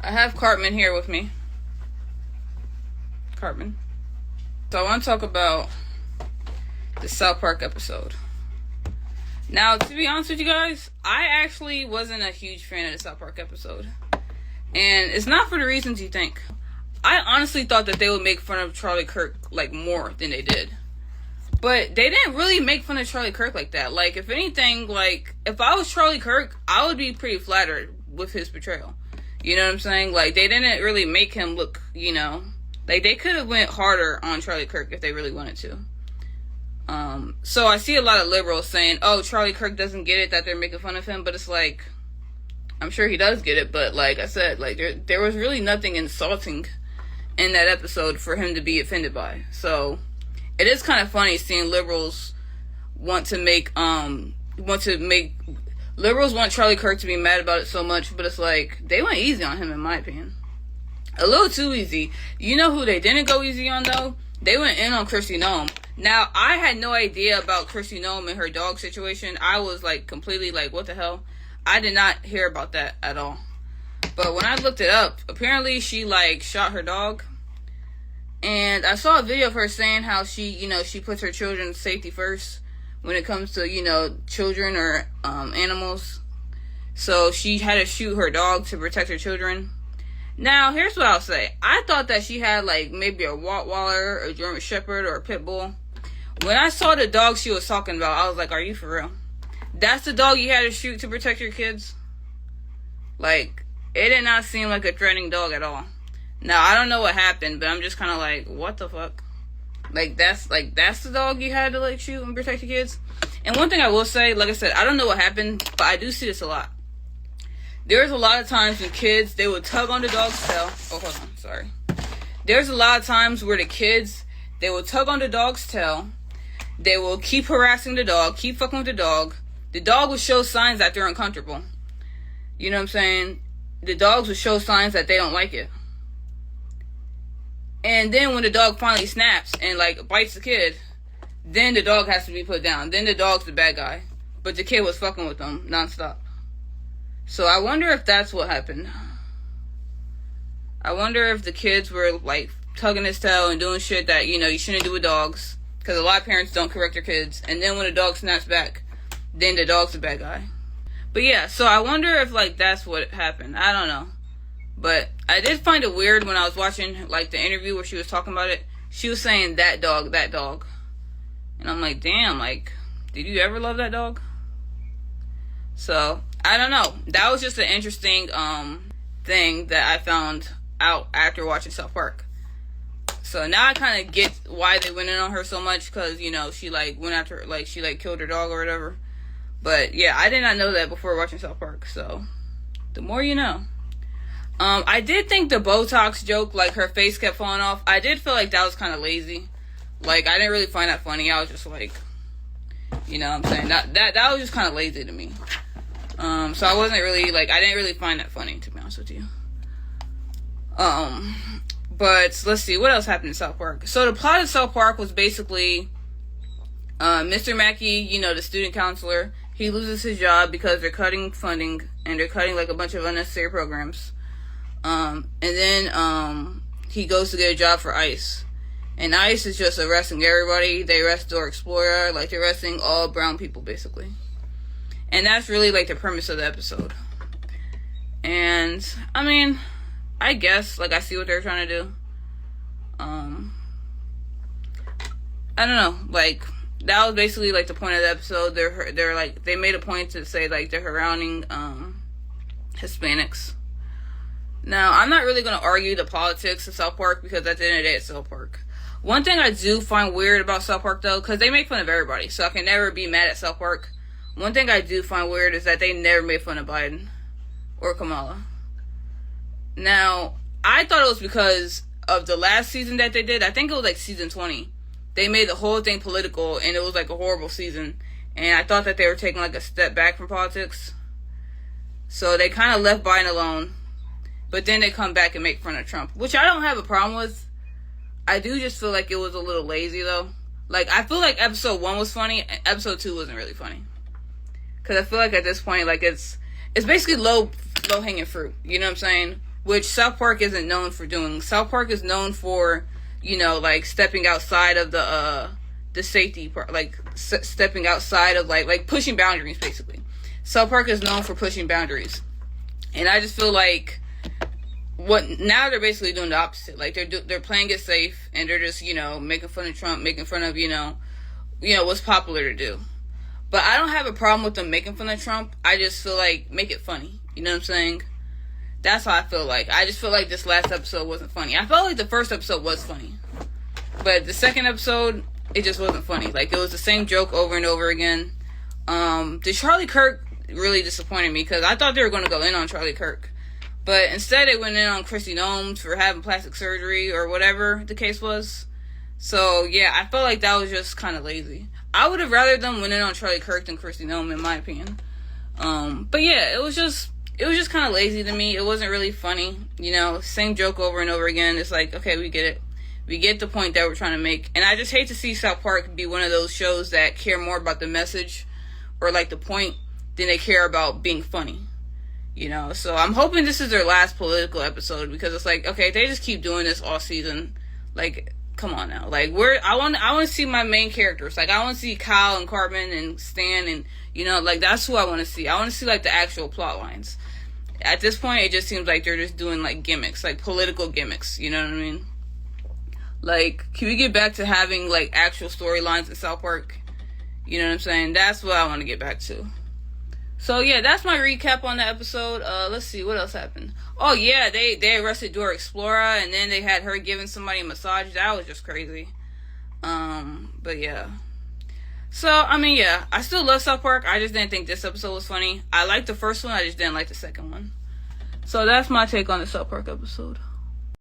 I have Cartman here with me. Cartman. So I want to talk about the South Park episode. Now, to be honest with you guys, I actually wasn't a huge fan of the South Park episode. And it's not for the reasons you think. I honestly thought that they would make fun of Charlie Kirk, like, more than they did. But they didn't really make fun of Charlie Kirk like that. Like, if anything, like, if I was Charlie Kirk, I would be pretty flattered with his portrayal. You know what I'm saying? Like, they didn't really make him look, you know, like, they could have went harder on Charlie Kirk if they really wanted to. So I see a lot of liberals saying, oh, Charlie Kirk doesn't get it that they're making fun of him, but it's like, I'm sure he does get it, but like I said, like, there was really nothing insulting in that episode for him to be offended by. So it is kind of funny seeing liberals want liberals want Charlie Kirk to be mad about it so much, but it's like, they went easy on him in my opinion. A little too easy. You know who they didn't go easy on though? They went in on Chrissy Gnome. Now, I had no idea about Chrissy Gnome and her dog situation. I was like completely like, what the hell? I did not hear about that at all. But when I looked it up, apparently she like shot her dog. And I saw a video of her saying how she, you know, she puts her children's safety first when it comes to, you know, children or animals. So she had to shoot her dog to protect her children. Now, here's what I'll say. I thought that she had like maybe a Rottweiler, a German Shepherd, or a Pit Bull. When I saw the dog she was talking about, I was like, are you for real? That's the dog you had to shoot to protect your kids? Like, it did not seem like a threatening dog at all. Now, I don't know what happened, but I'm just kind of like, what the fuck? Like, that's the dog you had to, like, shoot and protect your kids? And one thing I will say, like I said, I don't know what happened, but I do see this a lot. There's a lot of times when kids, they would tug on the dog's tail. Oh, hold on, sorry. There's a lot of times where the kids, they will tug on the dog's tail. They will keep harassing the dog, keep fucking with the dog. The dog will show signs that they're uncomfortable. You know what I'm saying? The dogs will show signs that they don't like it. And then when the dog finally snaps and, like, bites the kid, then the dog has to be put down. Then the dog's the bad guy. But the kid was fucking with them nonstop. So I wonder if that's what happened. I wonder if the kids were, like, tugging his tail and doing shit that, you know, you shouldn't do with dogs. Because a lot of parents don't correct their kids. And then when the dog snaps back, then the dog's the bad guy. But yeah, so I wonder if, like, that's what happened. I don't know. But I did find it weird when I was watching, like, the interview where she was talking about it. She was saying, that dog, that dog. And I'm like, damn, like, did you ever love that dog? So, I don't know. That was just an interesting thing that I found out after watching South Park. So now I kind of get why they went in on her so much, because, you know, she, like, went after, like, she, like, killed her dog or whatever. But, yeah, I did not know that before watching South Park, so the more you know. I did think the Botox joke, like, her face kept falling off, I did feel like that was kind of lazy. Like, I didn't really find that funny. I was just like, you know what I'm saying? That was just kind of lazy to me. So I wasn't really, like, I didn't really find that funny, to be honest with you. But let's see, what else happened in South Park? So the plot of South Park was basically, Mr. Mackey, you know, the student counselor, he loses his job because they're cutting funding, and they're cutting, like, a bunch of unnecessary programs. And then, he goes to get a job for ICE. And ICE is just arresting everybody. They arrest Door Explorer, like, they're arresting all brown people, basically. And that's really, like, the premise of the episode. And, I mean, I guess, like, I see what they're trying to do. I don't know, like, that was basically, like, the point of the episode. They're like, they made a point to say, like, they're surrounding, Hispanics. Now, I'm not really going to argue the politics of South Park, because at the end of the day, it's South Park. One thing I do find weird about South Park, though, because they make fun of everybody, so I can never be mad at South Park. One thing I do find weird is that they never made fun of Biden or Kamala. Now, I thought it was because of the last season that they did. I think it was like season 20. They made the whole thing political, and it was like a horrible season. And I thought that they were taking like a step back from politics. So they kind of left Biden alone. But then they come back and make fun of Trump, which I don't have a problem with. I do just feel like it was a little lazy, though. Like, I feel like episode 1 was funny, and episode 2 wasn't really funny. Because I feel like at this point, like, it's basically low-hanging fruit. You know what I'm saying? which South Park isn't known for doing. South Park is known for, you know, like stepping outside of the safety part, like stepping outside of like pushing boundaries, basically. South Park is known for pushing boundaries, and I just feel like now they're basically doing the opposite. Like they're playing it safe, and they're just, you know, making fun of Trump, making fun of, you know what's popular to do. But I don't have a problem with them making fun of Trump. I just feel like make it funny. You know what I'm saying? That's how I feel like. I just feel like this last episode wasn't funny. I felt like the first episode was funny, but the second episode, it just wasn't funny. Like, it was the same joke over and over again. The Charlie Kirk really disappointed me, because I thought they were going to go in on Charlie Kirk. But instead, they went in on Chrissy Gnome for having plastic surgery, or whatever the case was. So, yeah, I felt like that was just kind of lazy. I would have rather them went in on Charlie Kirk than Chrissy Gnome, in my opinion. But yeah, it was just kind of lazy to me. It wasn't really funny. You know, same joke over and over again. It's like, okay, we get it. We get the point that we're trying to make. And I just hate to see South Park be one of those shows that care more about the message or like the point than they care about being funny. You know, so I'm hoping this is their last political episode, because it's like, okay, they just keep doing this all season. Like, come on now. Like, I want to see my main characters. Like, I want to see Kyle and Cartman and Stan, and, you know, like, that's who I want to see. I want to see, like, the actual plot lines. At this point, it just seems like they're just doing, like, gimmicks, like political gimmicks. You know what I mean? Like, can we get back to having, like, actual storylines in South Park? You know what I'm saying? That's what I want to get back to. So, yeah, that's my recap on the episode. Let's see, what else happened? Oh, yeah, they arrested Dora Explorer, and then they had her giving somebody a massage. That was just crazy. But, yeah. So, I mean, yeah, I still love South Park. I just didn't think this episode was funny. I liked the first one, I just didn't like the second one. So, that's my take on the South Park episode.